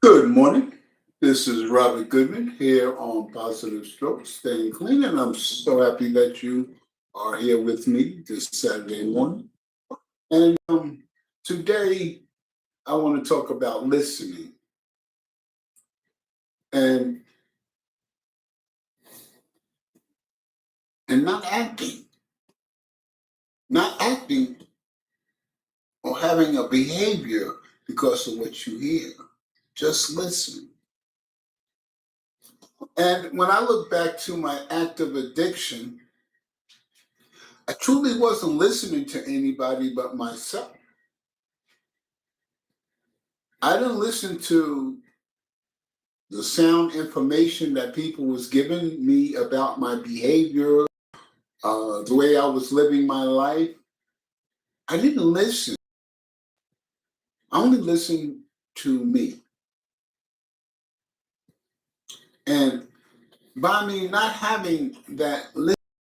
Good morning. This is Robert Goodman here on Positive Strokes, Staying Clean, and I'm so happy that you are here with me this Saturday morning. And today I want to talk about listening and not acting, not acting or having a behavior because of what you hear. Just listen. And when I look back to my active addiction, I truly wasn't listening to anybody but myself. I didn't listen to the sound information that people was giving me about my behavior, the way I was living my life. I didn't listen. I only listened to me. And by me not having that listening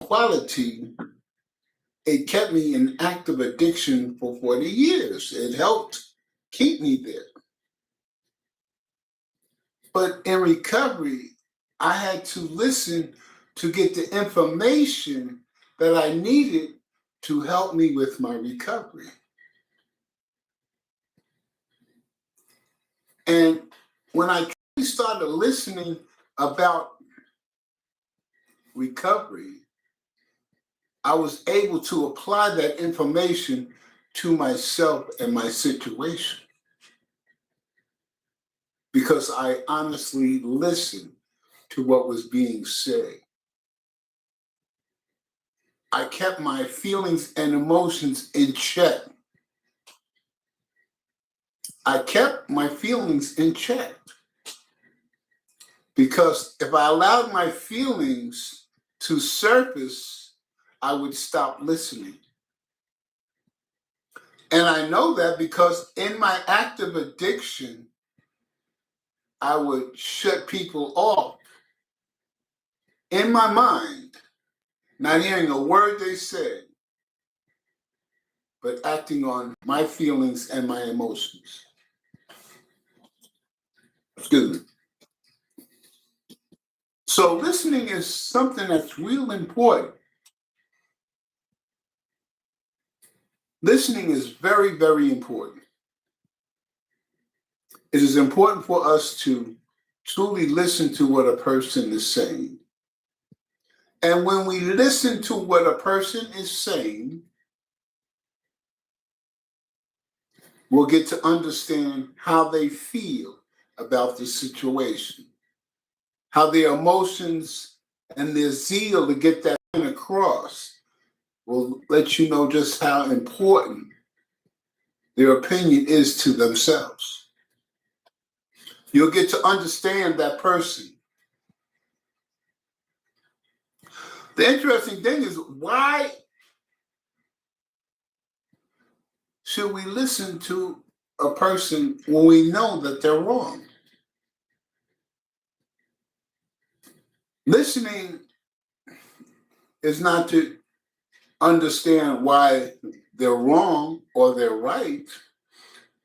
quality, it kept me in active addiction for 40 years. It helped keep me there. But in recovery, I had to listen to get the information that I needed to help me with my recovery. And when I truly started listening about recovery, I was able to apply that information to myself and my situation because I honestly listened to what was being said. I kept my feelings and emotions in check. I kept my feelings in check because if I allowed my feelings to surface, I would stop listening. And I know that because in my active addiction, I would shut people off in my mind, not hearing a word they said, but acting on my feelings and my emotions. Excuse me. So listening is something that's real important. Listening is very, very important. It is important for us to truly listen to what a person is saying. And when we listen to what a person is saying, we'll get to understand how they feel about the situation, how their emotions and their zeal to get that point across will let you know just how important their opinion is to themselves. You'll get to understand that person. The interesting thing is, why should we listen to a person when we know that they're wrong? Listening is not to understand why they're wrong or they're right.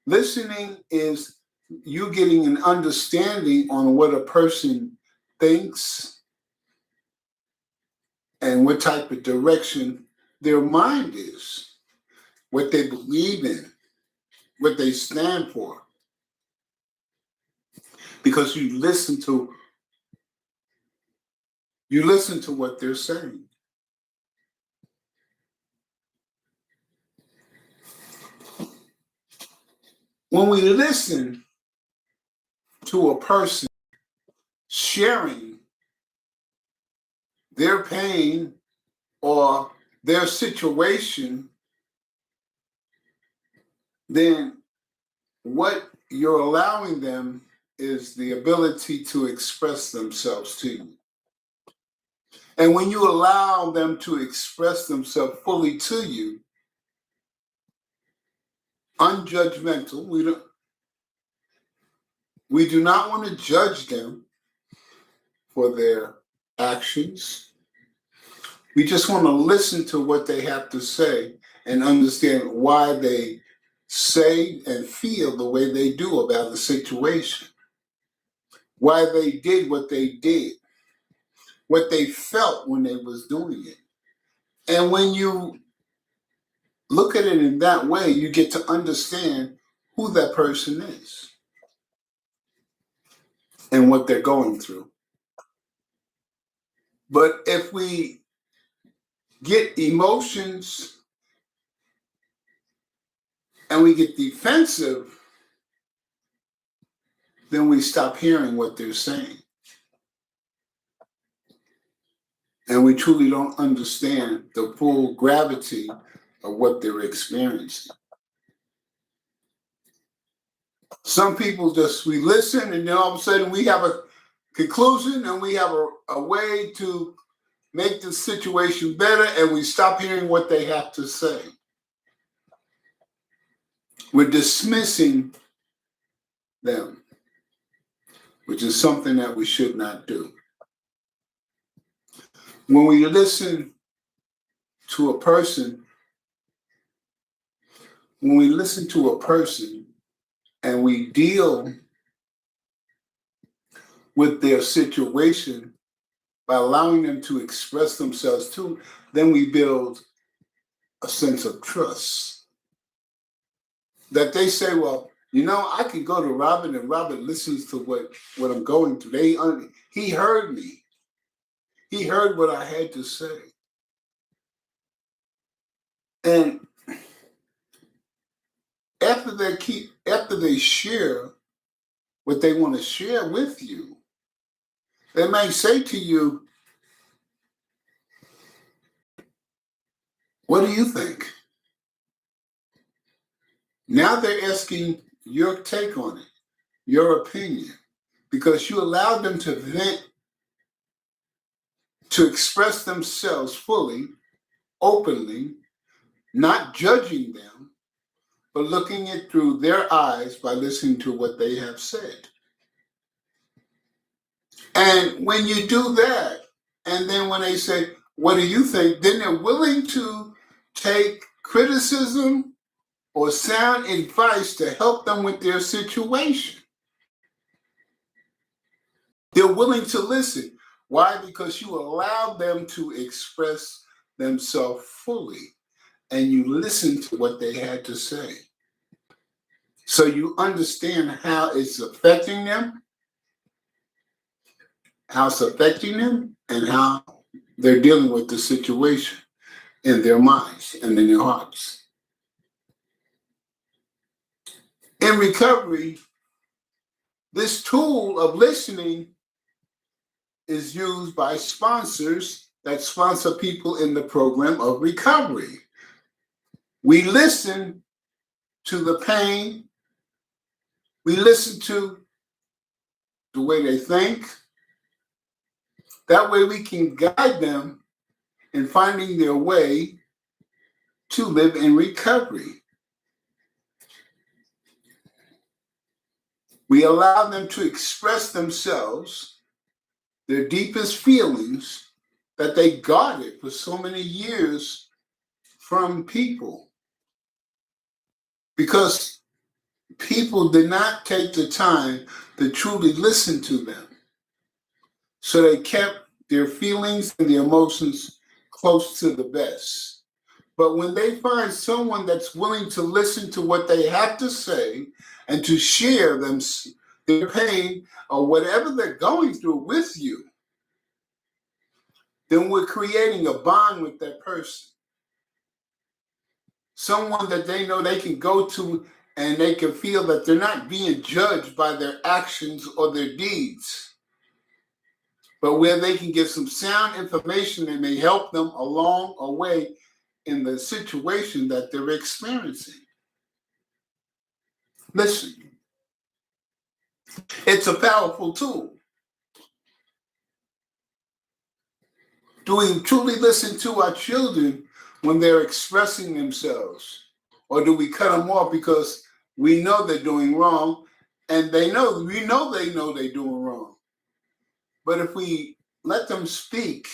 Listening is you getting an understanding on what a person thinks and what type of direction their mind is, what they believe in, what they stand for. Because you listen to what they're saying. When we listen to a person sharing their pain or their situation, then what you're allowing them is the ability to express themselves to you. And when you allow them to express themselves fully to you, unjudgmental, we do not want to judge them for their actions. We just want to listen to what they have to say and understand why they say and feel the way they do about the situation. why they did what they did, what they felt when they was doing it. And when you look at it in that way, you get to understand who that person is and what they're going through. But if we get emotions and we get defensive, then we stop hearing what they're saying. And we truly don't understand the full gravity of what they're experiencing. Some people we listen, and then all of a sudden we have a conclusion and we have a way to make the situation better, and we stop hearing what they have to say. We're dismissing them, which is something that we should not do. When we listen to a person, and we deal with their situation by allowing them to express themselves too, then we build a sense of trust. That they say, well, I can go to Robert, and Robert listens to what I'm going through. He heard me. He heard what I had to say. And after they share what they want to share with you, they may say to you, what do you think? Now they're asking your take on it, your opinion, because you allowed them to vent, to express themselves fully, openly, not judging them, but looking it through their eyes by listening to what they have said. And when you do that, and then when they say, what do you think? Then they're willing to take criticism or sound advice to help them with their situation. They're willing to listen. Why? Because you allow them to express themselves fully, and you listen to what they had to say. So you understand how it's affecting them, and how they're dealing with the situation in their minds and in their hearts. In recovery, this tool of listening is used by sponsors that sponsor people in the program of recovery. We listen to the pain. We listen to the way they think. That way we can guide them in finding their way to live in recovery. We allow them to express themselves, their deepest feelings that they guarded for so many years from people. Because people did not take the time to truly listen to them. So they kept their feelings and their emotions close to the vest. But when they find someone that's willing to listen to what they have to say and to share their pain or whatever they're going through with you, then we're creating a bond with that person. Someone that they know they can go to and they can feel that they're not being judged by their actions or their deeds, but where they can get some sound information that may help them along a way in the situation that they're experiencing. Listen, it's a powerful tool. Do we truly listen to our children when they're expressing themselves? Or do we cut them off because we know they're doing wrong, and we know they're doing wrong? But if we let them speak,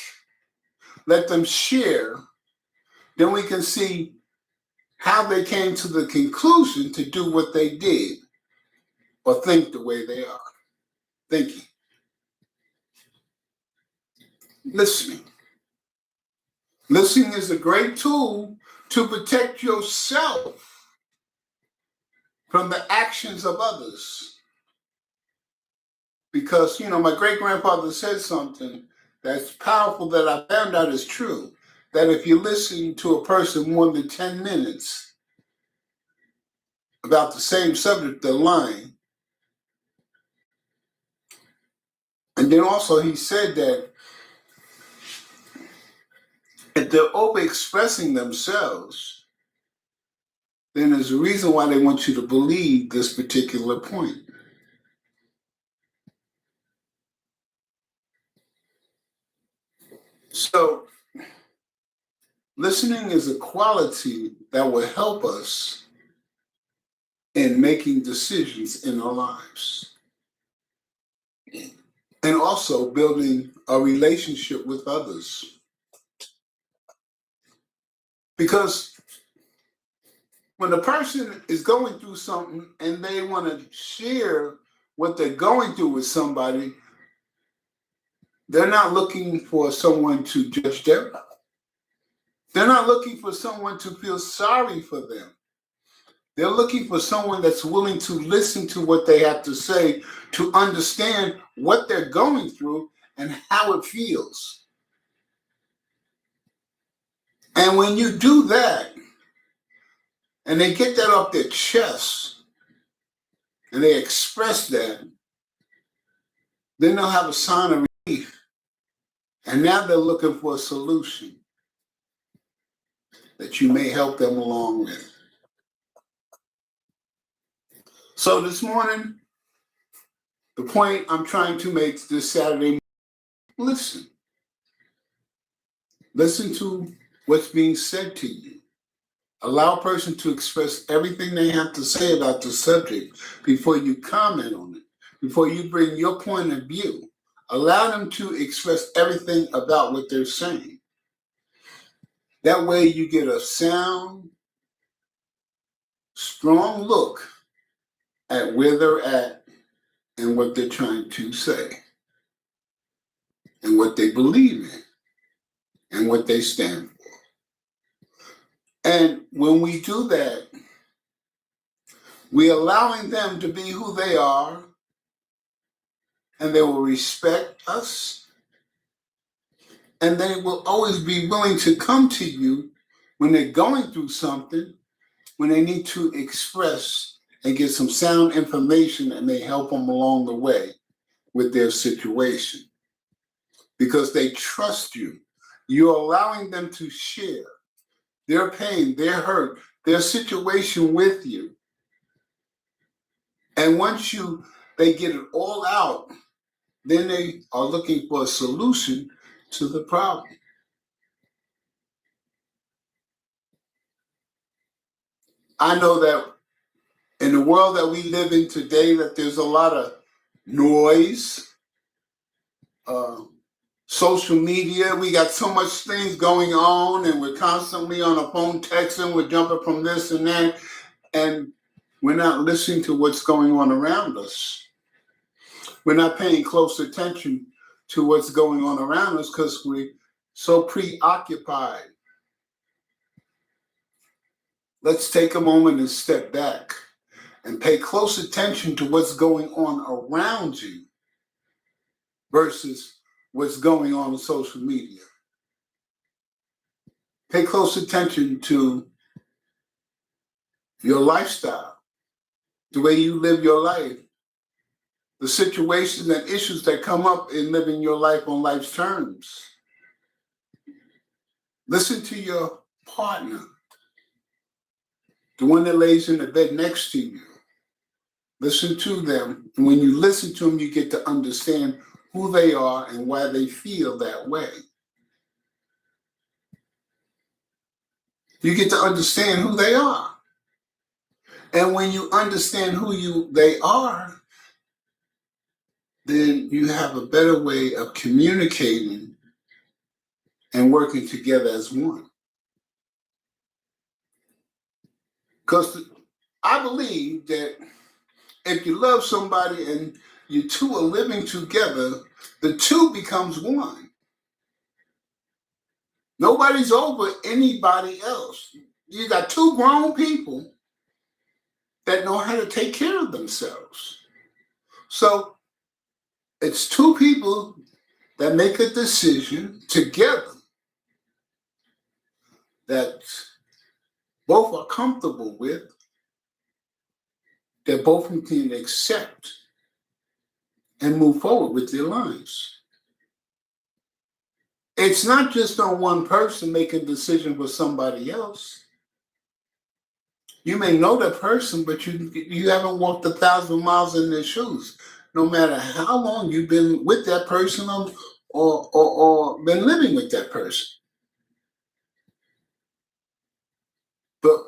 let them share, then we can see how they came to the conclusion to do what they did or think the way they are. Thank you. Listening. Listening is a great tool to protect yourself from the actions of others. Because, my great grandfather said something that's powerful that I found out is true. That if you listen to a person more than 10 minutes about the same subject, they're lying. And then also he said that if they're overexpressing themselves, then there's a reason why they want you to believe this particular point. So, listening is a quality that will help us in making decisions in our lives. And also building a relationship with others. Because when a person is going through something and they want to share what they're going through with somebody, they're not looking for someone to judge them. They're not looking for someone to feel sorry for them. They're looking for someone that's willing to listen to what they have to say, to understand what they're going through and how it feels. And when you do that, and they get that off their chest, and they express that, then they'll have a sign of relief. And now they're looking for a solution that you may help them along with. So this morning, the point I'm trying to make this Saturday, listen. Listen to what's being said to you. Allow a person to express everything they have to say about the subject before you comment on it, before you bring your point of view. Allow them to express everything about what they're saying. That way you get a sound, strong look at where they're at and what they're trying to say and what they believe in and what they stand for. And when we do that, we're allowing them to be who they are, and they will respect us, and they will always be willing to come to you when they're going through something, when they need to express and get some sound information, and they help them along the way with their situation. Because they trust you. You're allowing them to share their pain, their hurt, their situation with you. And once they get it all out, then they are looking for a solution to the problem. I know that in the world that we live in today, that there's a lot of noise, social media. We got so much things going on, and we're constantly on a phone texting. We're jumping from this and that, and we're not listening to what's going on around us. We're not paying close attention to what's going on around us because we're so preoccupied. Let's take a moment and step back and pay close attention to what's going on around you versus what's going on social media. Pay close attention to your lifestyle, the way you live your life, the situations and issues that come up in living your life on life's terms. Listen to your partner, the one that lays in the bed next to you. Listen to them. And when you listen to them, you get to understand who they are and why they feel that way. You get to understand who they are. And when you understand who they are, then you have a better way of communicating and working together as one. Because I believe that if you love somebody and you two are living together, the two becomes one. Nobody's over anybody else. You got two grown people that know how to take care of themselves. So it's two people that make a decision together that both are comfortable with, that both can accept and move forward with their lives. It's not just on one person making a decision for somebody else. You may know that person, but you haven't walked 1,000 miles in their shoes. No matter how long you've been with that person or been living with that person. But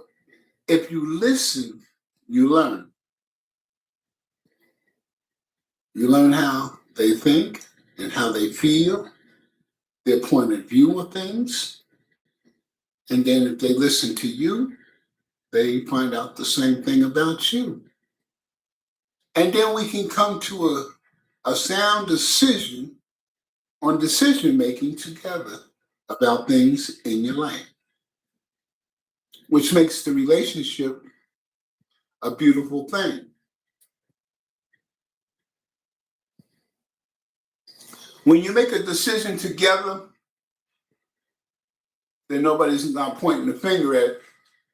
if you listen, you learn. You learn how they think and how they feel, their point of view of things. And then if they listen to you, they find out the same thing about you. And then we can come to a sound decision on decision making together about things in your life, which makes the relationship a beautiful thing. When you make a decision together, then nobody's not pointing the finger at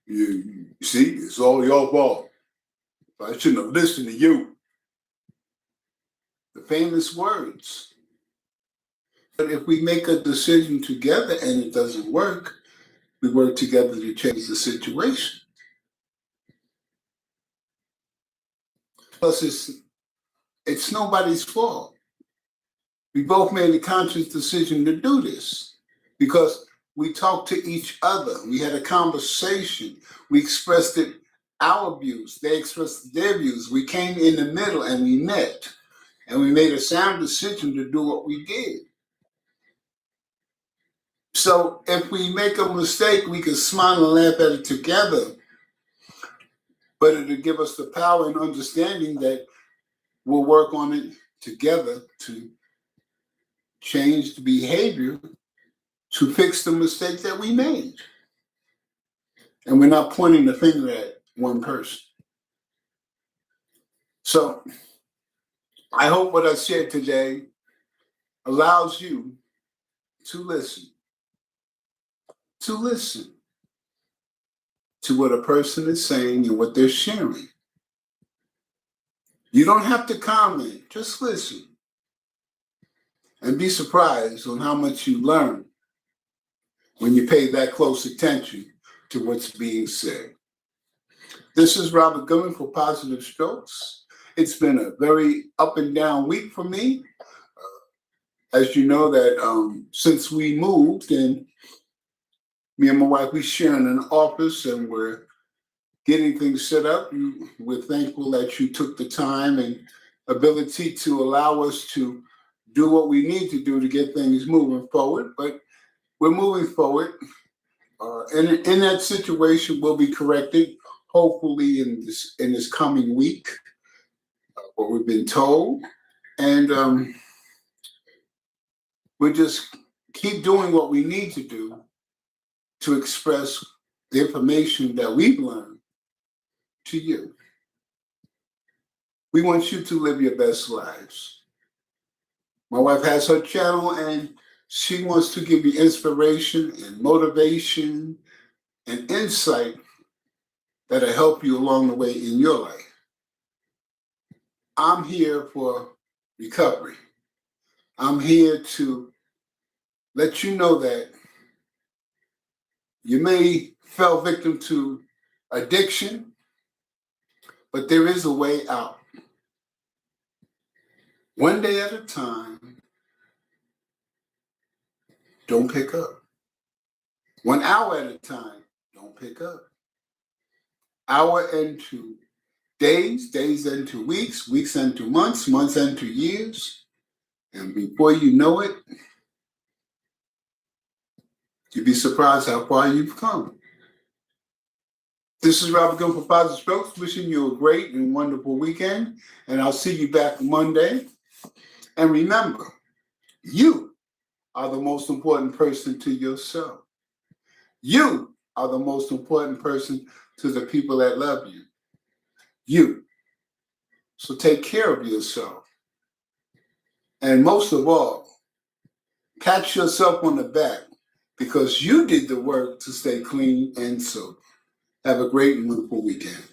you. See, it's all your fault. I shouldn't have listened to you. The famous words. But if we make a decision together and it doesn't work, we work together to change the situation. Plus, it's nobody's fault. We both made a conscious decision to do this because we talked to each other. We had a conversation. We expressed our views. They expressed their views. We came in the middle and we met. And we made a sound decision to do what we did. So if we make a mistake, we can smile and laugh at it together. But it'll give us the power and understanding that we'll work on it together to change the behavior to fix the mistake that we made. And we're not pointing the finger at one person. So I hope what I shared today allows you to listen to what a person is saying and what they're sharing. You don't have to comment, just listen. And be surprised on how much you learn when you pay that close attention to what's being said. This is Robert Goodman for Positive Strokes. It's been a very up and down week for me. As you know that since we moved and me and my wife, we share in an office and we're getting things set up. We're thankful that you took the time and ability to allow us to do what we need to do to get things moving forward. But we're moving forward. In that situation, we'll be corrected, hopefully in this coming week, what we've been told. And we'll just keep doing what we need to do to express the information that we've learned to you. We want you to live your best lives. My wife has her channel and she wants to give you inspiration and motivation and insight that'll help you along the way in your life. I'm here for recovery. I'm here to let you know that you may fell victim to addiction, but there is a way out. One day at a time, don't pick up. 1 hour at a time, don't pick up. Hour into days, days into weeks, weeks into months, months into years. And before you know it, you'd be surprised how far you've come. This is Robert Goodman for Positive Strokes, wishing you a great and wonderful weekend. And I'll see you back Monday. And remember, you are the most important person to yourself. You are the most important person to the people that love you. You. So take care of yourself. And most of all, pat yourself on the back because you did the work to stay clean and sober. Have a great and wonderful weekend.